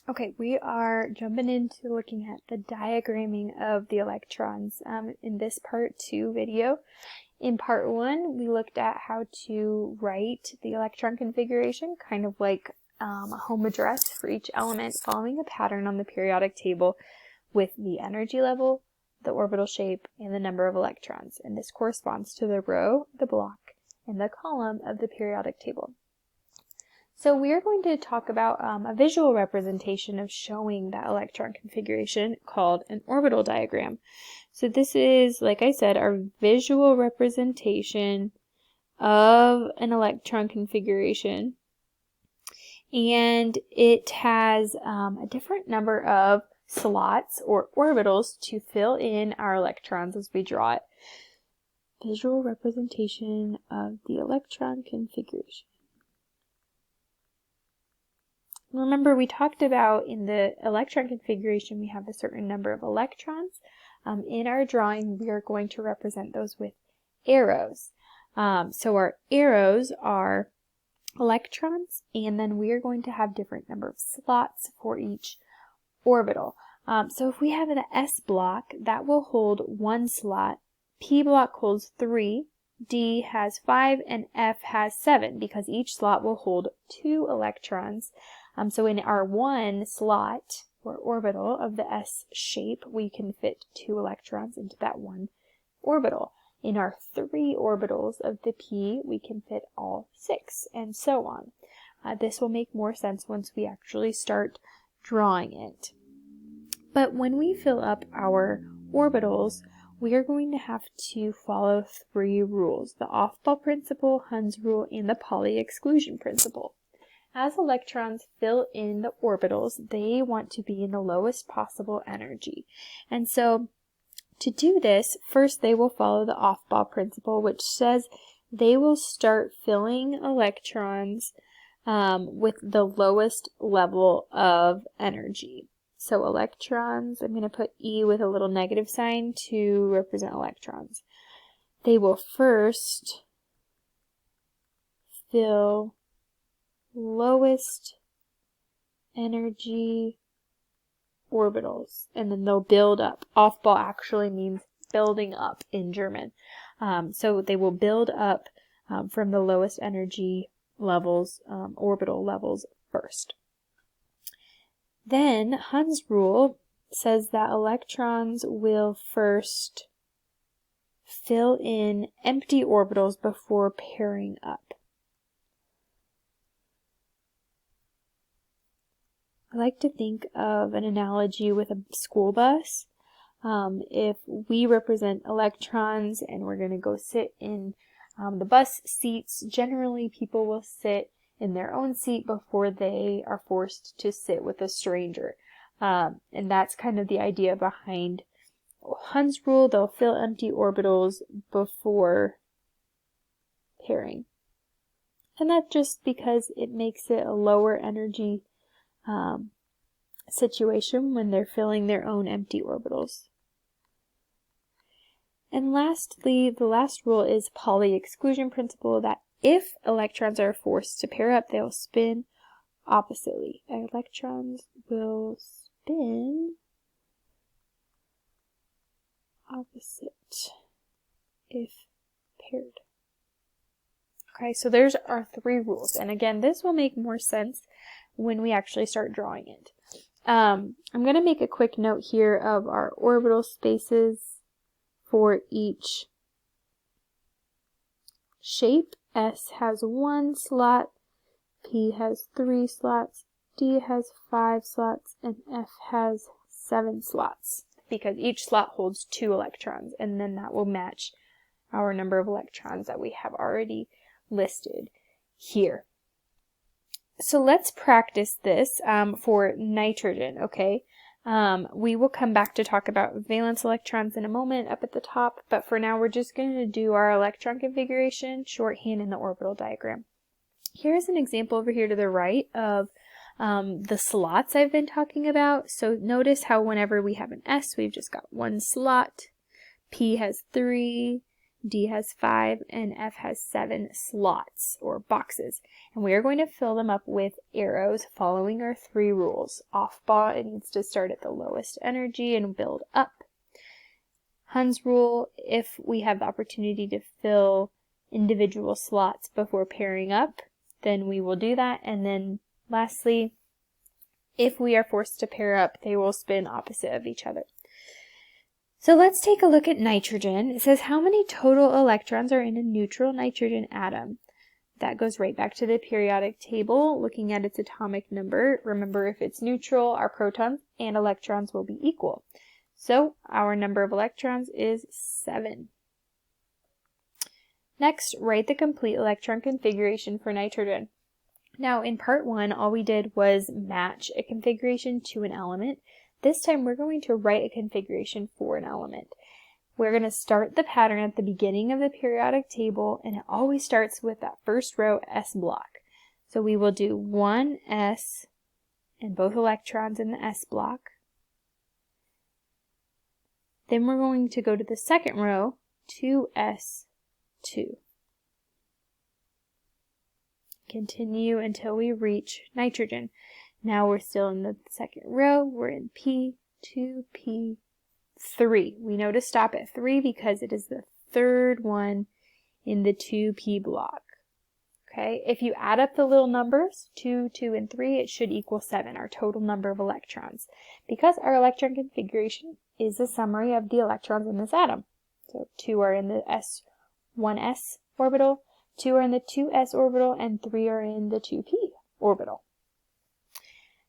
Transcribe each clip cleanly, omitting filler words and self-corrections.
Okay, we are jumping into looking at the diagramming of the electrons in this part 2 video. In part 1, we looked at how to write the electron configuration, kind of like a home address for each element, following a pattern on the periodic table with the energy level, the orbital shape, and the number of electrons. And this corresponds to the row, the block, and the column of the periodic table. So we are going to talk about a visual representation of showing that electron configuration called an orbital diagram. So this is, like I said, our visual representation of an electron configuration. And it has a different number of slots or orbitals to fill in our electrons as we draw it. Visual representation of the electron configuration. Remember, we talked about in the electron configuration we have a certain number of electrons. In our drawing, we are going to represent those with arrows. So our arrows are electrons, and then we are going to have different number of slots for each orbital. So if we have an S block, that will hold 1 slot, P block holds 3, D has 5, and F has 7, because each slot will hold 2 electrons. So in our 1 slot or orbital of the S shape, we can fit 2 electrons into that 1 orbital. In our 3 orbitals of the P, we can fit all 6, and so on. This will make more sense once we actually start drawing it. But when we fill up our orbitals, we are going to have to follow 3 rules: the Aufbau principle, Hund's rule, and the Pauli exclusion principle. As electrons fill in the orbitals, they want to be in the lowest possible energy. And so to do this, first they will follow the Aufbau principle, which says they will start filling electrons with the lowest level of energy. So electrons, I'm going to put E with a little negative sign to represent electrons. They will first fill lowest energy orbitals, and then they'll build up. Aufbau actually means building up in German. So they will build up from the lowest energy levels, orbital levels first. Then Hund's rule says that electrons will first fill in empty orbitals before pairing up. I like to think of an analogy with a school bus. If we represent electrons and we're going to go sit in the bus seats, generally people will sit in their own seat before they are forced to sit with a stranger. And that's kind of the idea behind Hund's rule. They'll fill empty orbitals before pairing. And that's just because it makes it a lower energy situation when they're filling their own empty orbitals. And lastly, the last rule is Pauli exclusion principle, that if electrons are forced to pair up, they'll spin oppositely. Electrons will spin opposite if paired. Okay, so there's our 3 rules. And again, this will make more sense when we actually start drawing it. I'm going to make a quick note here of our orbital spaces for each shape. S has 1 slot, P has 3 slots, D has 5 slots, and F has 7 slots, because each slot holds 2 electrons, and then that will match our number of electrons that we have already listed here. So let's practice this for nitrogen, okay? We will come back to talk about valence electrons in a moment up at the top, but for now we're just going to do our electron configuration, shorthand, in the orbital diagram. Here's an example over here to the right of the slots I've been talking about. So notice how whenever we have an S, we've just got 1 slot. P has 3, D has 5, and F has 7 slots or boxes. And we are going to fill them up with arrows following our 3 rules. Aufbau, it needs to start at the lowest energy and build up. Hund's rule, if we have the opportunity to fill individual slots before pairing up, then we will do that. And then lastly, if we are forced to pair up, they will spin opposite of each other. So let's take a look at nitrogen. It says how many total electrons are in a neutral nitrogen atom. That goes right back to the periodic table, looking at its atomic number. Remember, if it's neutral, our protons and electrons will be equal. So our number of electrons is 7. Next, write the complete electron configuration for nitrogen. Now, in part 1, all we did was match a configuration to an element. This time, we're going to write a configuration for an element. We're going to start the pattern at the beginning of the periodic table, and it always starts with that first row S block. So we will do 1s and both electrons in the S block. Then we're going to go to the second row, 2s2. Continue until we reach nitrogen. Now we're still in the second row. We're in P2, P3. We know to stop at 3 because it is the third one in the 2p block. Okay, if you add up the little numbers, 2, 2, and 3, it should equal 7, our total number of electrons, because our electron configuration is a summary of the electrons in this atom. So 2 are in the S1s orbital, 2 are in the 2s orbital, and 3 are in the 2p orbital.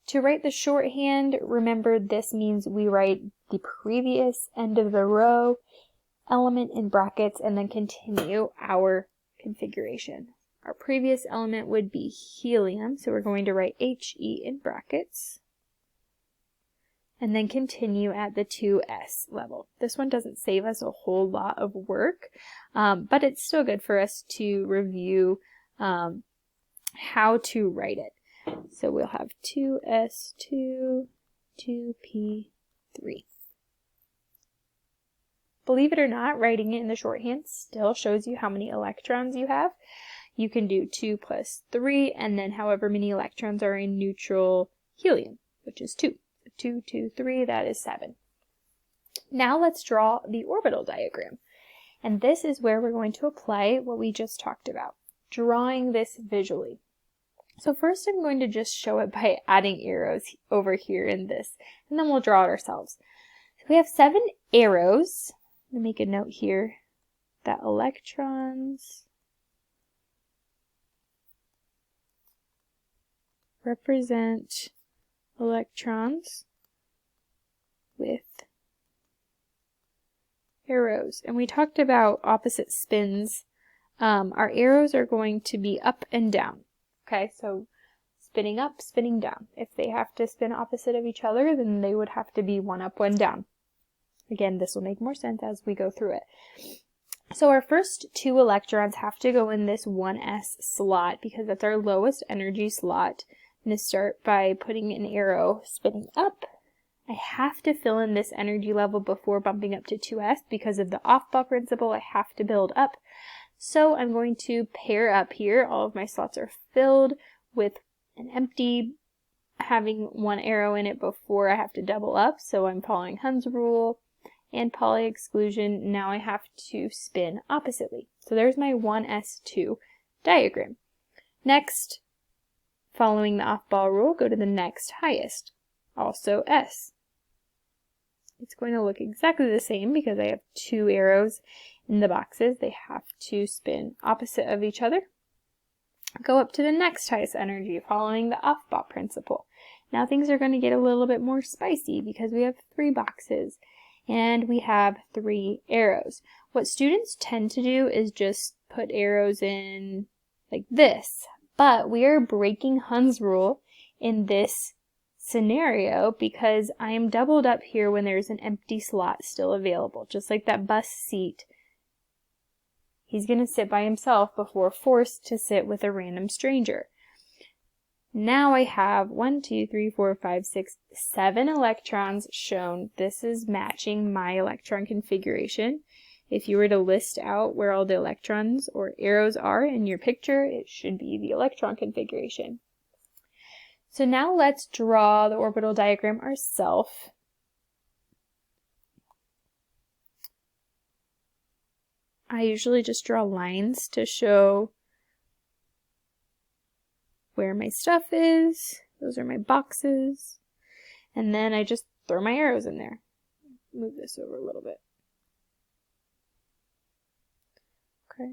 To write the shorthand, remember this means we write the previous end of the row element in brackets and then continue our configuration. Our previous element would be helium, so we're going to write He in brackets and then continue at the 2s level. This one doesn't save us a whole lot of work, but it's still good for us to review how to write it. So we'll have 2s2, 2p3. Believe it or not, writing it in the shorthand still shows you how many electrons you have. You can do 2 plus 3, and then however many electrons are in neutral helium, which is 2. 2, 2, 3, that is 7. Now let's draw the orbital diagram. And this is where we're going to apply what we just talked about, drawing this visually. So first I'm going to just show it by adding arrows over here in this, and then we'll draw it ourselves. So we have 7 arrows. Let me make a note here that electrons represent electrons with arrows. And we talked about opposite spins. Our arrows are going to be up and down. Okay, so spinning up, spinning down. If they have to spin opposite of each other, then they would have to be one up, one down. Again, this will make more sense as we go through it. So our first 2 electrons have to go in this 1s slot because that's our lowest energy slot. I'm going to start by putting an arrow spinning up. I have to fill in this energy level before bumping up to 2s because of the Aufbau principle. I have to build up. So I'm going to pair up here. All of my slots are filled with an empty, having 1 arrow in it before I have to double up. So I'm following Hund's rule and Pauli exclusion. Now I have to spin oppositely. So there's my 1s2 diagram. Next, following the Aufbau rule, go to the next highest, also S. It's going to look exactly the same because I have 2 arrows in the boxes. They have to spin opposite of each other. Go up to the next highest energy following the Aufbau principle. Now things are going to get a little bit more spicy because we have 3 boxes and we have 3 arrows. What students tend to do is just put arrows in like this, but we are breaking Hund's rule in this scenario because I am doubled up here when there's an empty slot still available, just like that bus seat. He's going to sit by himself before forced to sit with a random stranger. Now I have 1, 2, 3, 4, 5, 6, 7 electrons shown. This is matching my electron configuration. if you were to list out where all the electrons or arrows are in your picture, it should be the electron configuration. So now let's draw the orbital diagram ourselves. I usually just draw lines to show where my stuff is. Those are my boxes. And then I just throw my arrows in there. Move this over a little bit. Okay.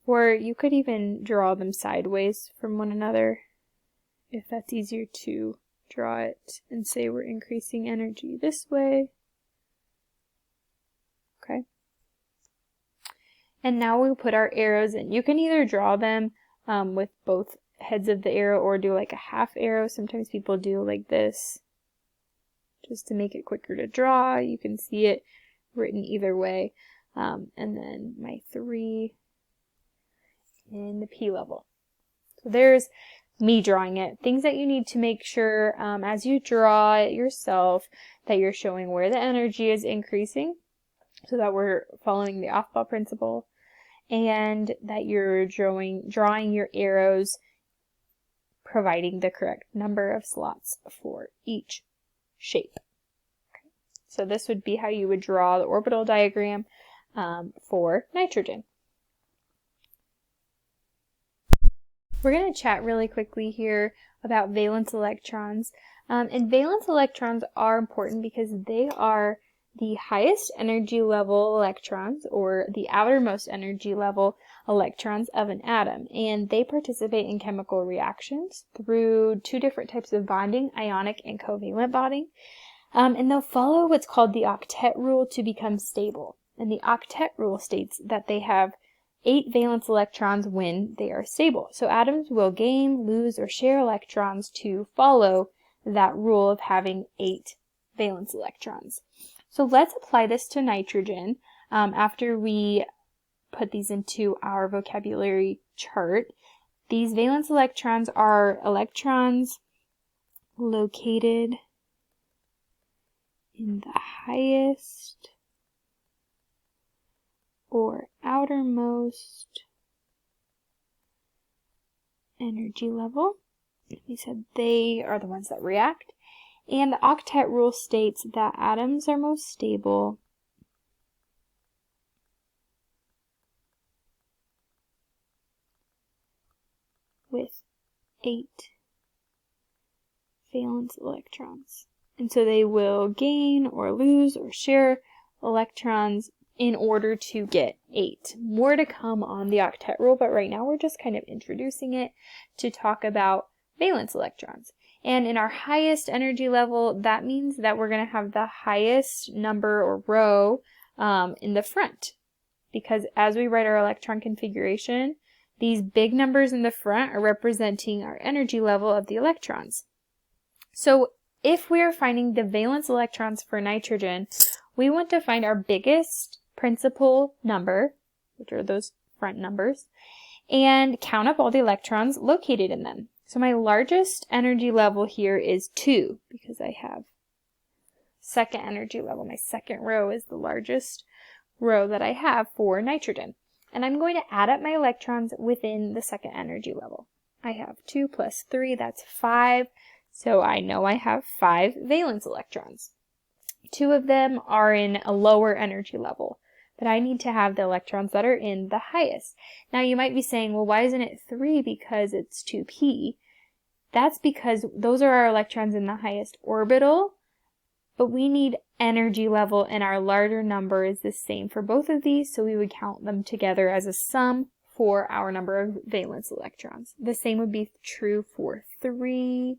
Or you could even draw them sideways from one another if that's easier to draw it and say we're increasing energy this way. Okay. And now we'll put our arrows in. You can either draw them with both heads of the arrow or do like a half arrow. Sometimes people do like this just to make it quicker to draw. You can see it written either way. And then my 3 in the P level. So there's me drawing it. Things that you need to make sure as you draw it yourself that you're showing where the energy is increasing, so that we're following the Aufbau principle, and that you're drawing your arrows, providing the correct number of slots for each shape. Okay. So this would be how you would draw the orbital diagram for nitrogen. We're going to chat really quickly here about valence electrons. And valence electrons are important because they are the highest energy level electrons, or the outermost energy level electrons of an atom, and they participate in chemical reactions through 2 different types of bonding, ionic and covalent bonding, and they'll follow what's called the octet rule to become stable. And the octet rule states that they have 8 valence electrons when they are stable. So atoms will gain, lose, or share electrons to follow that rule of having 8 valence electrons. So let's apply this to nitrogen after we put these into our vocabulary chart. These valence electrons are electrons located in the highest or outermost energy level. We said they are the ones that react. And the octet rule states that atoms are most stable with 8 valence electrons. And so they will gain or lose or share electrons in order to get 8. More to come on the octet rule, but right now we're just kind of introducing it to talk about valence electrons. And in our highest energy level, that means that we're going to have the highest number or row in the front. Because as we write our electron configuration, these big numbers in the front are representing our energy level of the electrons. So if we are finding the valence electrons for nitrogen, we want to find our biggest principal number, which are those front numbers, and count up all the electrons located in them. So my largest energy level here is 2, because I have second energy level. My second row is the largest row that I have for nitrogen. And I'm going to add up my electrons within the second energy level. I have 2 plus 3, that's 5. So I know I have 5 valence electrons. 2 of them are in a lower energy level, but I need to have the electrons that are in the highest. Now you might be saying, well, why isn't it 3 because it's 2p? That's because those are our electrons in the highest orbital, but we need energy level, and our larger number is the same for both of these, so we would count them together as a sum for our number of valence electrons. The same would be true for 3,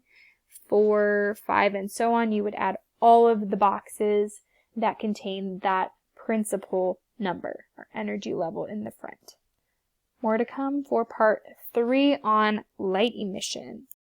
4, 5, and so on. You would add all of the boxes that contain that principal number, or energy level in the front. More to come for part 3 on light emission.